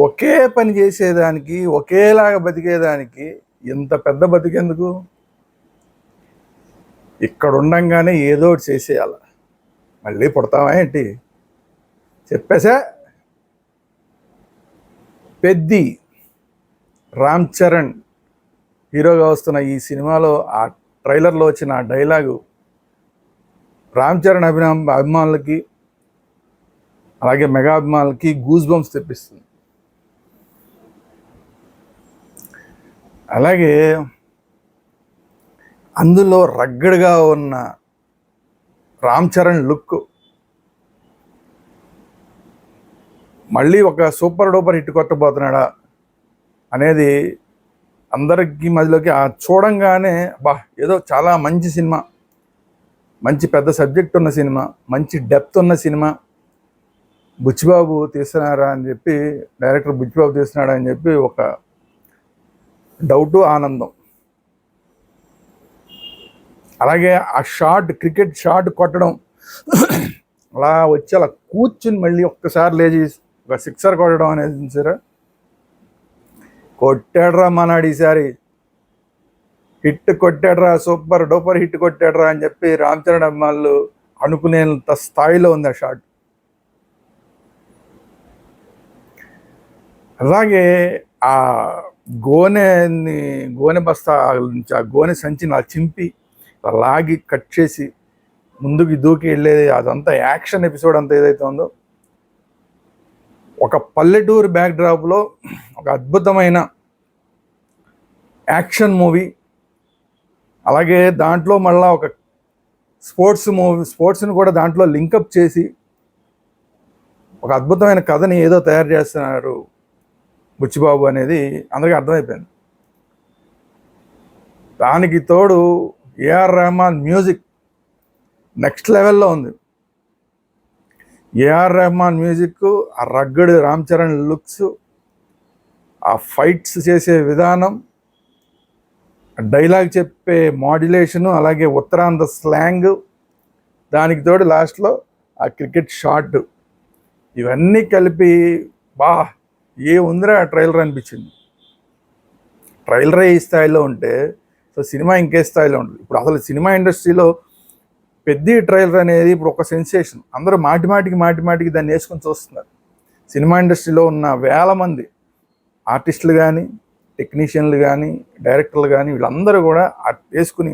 ఒకే పని చేసేదానికి, ఒకేలాగా బతికేదానికి ఇంత పెద్ద బతికెందుకు? ఇక్కడ ఉండంగానే ఏదో ఒకటి చేసేయాల. మళ్ళీ పుడతావా ఏంటి? చెప్పేసా. పెద్ది రామ్ చరణ్ హీరోగా వస్తున్న ఈ సినిమాలో ఆ ట్రైలర్లో వచ్చిన ఆ డైలాగు రామ్ చరణ్ అభిమానులకి అలాగే మెగా అభిమానులకి గూస్ బంప్స్ తెప్పిస్తుంది. అలాగే అందులో రగ్గడ్గా ఉన్న రామ్ చరణ్ లుక్ మళ్ళీ ఒక సూపర్ డూపర్ హిట్ కొట్టబోతున్నాడా అనేది అందరికీ మధ్యలోకి చూడంగానే ఏదో చాలా మంచి సినిమా, మంచి పెద్ద సబ్జెక్ట్ ఉన్న సినిమా, మంచి డెప్త్ ఉన్న సినిమా బుచ్చిబాబు తీస్తున్నారా అని చెప్పి, డైరెక్టర్ బుచ్చిబాబు తీస్తున్నాడా అని చెప్పి ఒక డౌటు, ఆనందం. అలాగే ఆ షాట్, క్రికెట్ షాట్ కొట్టడం, అలా వచ్చి అలా కూర్చుని మళ్ళీ ఒక్కసారి లేచి ఒక సిక్సర్ కొట్టడం అనేది సరే కొట్టాడ్రా మనాడు ఈసారి, హిట్ కొట్టాడ్రా, సూపర్ డూపర్ హిట్ కొట్టాడ్రా అని చెప్పి రామ్ చరణ్ అభిమానులు అనుకునేంత స్థాయిలో ఉంది ఆ షాట్. అలాగే ఆ గోనె బస్తా నుంచి ఆ గోనె సంచిని అలా చింపి లాగి కట్ చేసి ముందుకు దూకి వెళ్ళేది, అదంతా యాక్షన్ ఎపిసోడ్ అంతా ఏదైతే ఉందో, ఒక పల్లెటూరు బ్యాక్డ్రాప్లో ఒక అద్భుతమైన యాక్షన్ మూవీ. అలాగే దాంట్లో మళ్ళీ ఒక స్పోర్ట్స్ని కూడా దాంట్లో లింకప్ చేసి ఒక అద్భుతమైన కథని ఏదో తయారు చేస్తున్నారు బుచ్చిబాబు అనేది అందరికీ అర్థమైపోయింది. దానికి తోడు ఏఆర్ రెహమాన్ మ్యూజిక్ నెక్స్ట్ లెవెల్లో ఉంది. ఏఆర్ రెహమాన్ మ్యూజిక్, ఆ రగ్గడ్ రామ్ చరణ్ లుక్స్, ఆ ఫైట్స్ చేసే విధానం, డైలాగ్ చెప్పే మాడ్యులేషను, అలాగే ఉత్తరాంధ్ర స్లాంగ్, దానికి తోడు లాస్ట్లో ఆ క్రికెట్ షాట్, ఇవన్నీ కలిపి ఉందిరా ట్రైలర్ అనిపించింది. ట్రైలరే ఈ స్థాయిలో ఉంటే సో సినిమా ఇంకే స్థాయిలో ఉంటుంది. ఇప్పుడు అసలు సినిమా ఇండస్ట్రీలో పెద్ద ట్రైలర్ అనేది ఇప్పుడు ఒక సెన్సేషన్. అందరూ మాటిమాటికి దాన్ని వేసుకొని చూస్తున్నారు. సినిమా ఇండస్ట్రీలో ఉన్న వేల మంది ఆర్టిస్టులు కానీ, టెక్నీషియన్లు కానీ, డైరెక్టర్లు కానీ, వీళ్ళందరూ కూడా వేసుకుని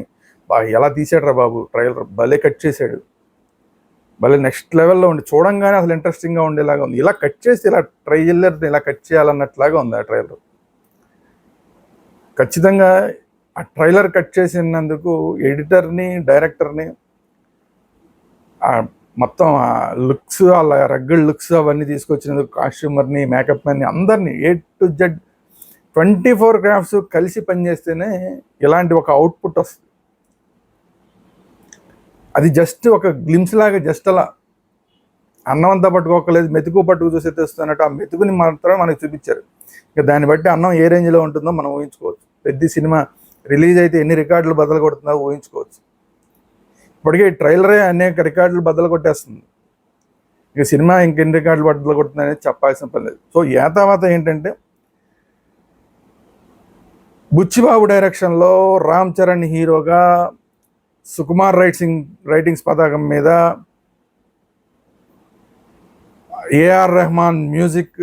ఎలా తీసాడురా బాబు ట్రైలర్, భలే కట్ చేశాడు, భలే నెక్స్ట్ లెవెల్లో ఉండి చూడంగానే అసలు ఇంట్రెస్టింగ్గా ఉండేలాగా ఉంది. ఇలా కట్ చేసి ఇలా ట్రైలర్ని ఇలా కట్ చేయాలన్నట్లాగా ఉంది ఆ ట్రైలర్. ఖచ్చితంగా ఆ ట్రైలర్ కట్ చేసినందుకు ఎడిటర్ని, డైరెక్టర్ని, మొత్తం ఆ లుక్స్, అలా రగ్గడ్ లుక్స్ అవన్నీ తీసుకొచ్చినందుకు కాస్ట్యూమర్ని, మేకప్ మ్యాన్ని, అందరినీ A to Z 24 క్రాఫ్ట్స్ కలిసి పనిచేస్తేనే ఇలాంటి ఒక అవుట్పుట్ వస్తుంది. అది జస్ట్ ఒక గ్లిమ్స్ లాగా, జస్ట్ అలా అన్నం అంతా పట్టుకోకలేదు, మెతుకు పట్టుకు చూసి తెస్తున్నట్టు ఆ మెతుకుని మాత్రం మనకు చూపించారు. ఇక దాన్ని బట్టి అన్నం ఏ రేంజ్లో ఉంటుందో మనం ఊహించుకోవచ్చు. పెద్ద సినిమా రిలీజ్ అయితే ఎన్ని రికార్డులు బద్దలు కొడుతుందో ఊహించుకోవచ్చు. ఇప్పటికే ట్రైలరే అనేక రికార్డులు బద్దలు కొట్టేస్తుంది. ఇక సినిమా ఇంకెన్ని రికార్డులు బద్దలు కొడుతుంది అనేది చెప్పాల్సిన పని లేదు. సో తర్వాత ఏంటంటే బుచ్చిబాబు డైరెక్షన్లో రామ్ చరణ్ హీరోగా, సుకుమార్ రైటింగ్స్ పతాకం మీద, ఏఆర్ రెహమాన్ మ్యూజిక్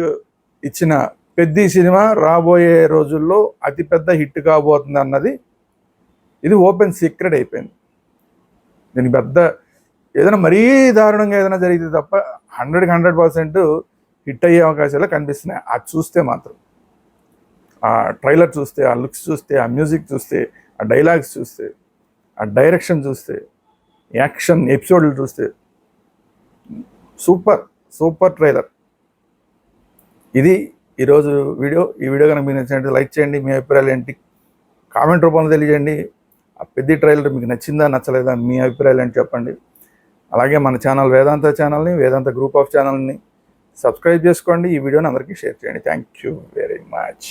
ఇచ్చిన పెద్ద సినిమా రాబోయే రోజుల్లో అతిపెద్ద హిట్ కాబోతుంది అన్నది ఇది ఓపెన్ సీక్రెట్ అయిపోయింది. దీనికి పెద్ద ఏదైనా మరీ దారుణంగా ఏదైనా జరిగితే తప్ప 100% హిట్ అయ్యే అవకాశాలు కనిపిస్తున్నాయి. అది చూస్తే మాత్రం, ఆ ట్రైలర్ చూస్తే, ఆ లుక్స్ చూస్తే, ఆ మ్యూజిక్ చూస్తే, ఆ డైలాగ్స్ చూస్తే, ఆ డైరెక్షన్ చూస్తే, యాక్షన్ ఎపిసోడ్లు చూస్తే సూపర్ ట్రైలర్. ఇది ఈరోజు వీడియో. ఈ వీడియో కనుక మీకు నచ్చినట్టు లైక్ చేయండి. మీ అభిప్రాయాలు ఏంటి కామెంట్ రూపంలో తెలియజేయండి. ఆ పెద్ద ట్రైలర్ మీకు నచ్చిందా, నచ్చలేదా, మీ అభిప్రాయాలు ఏంటి చెప్పండి. అలాగే మన ఛానల్ వేదాంత గ్రూప్ ఆఫ్ ఛానల్ని సబ్స్క్రైబ్ చేసుకోండి. ఈ వీడియోని అందరికీ షేర్ చేయండి. Thank you very much.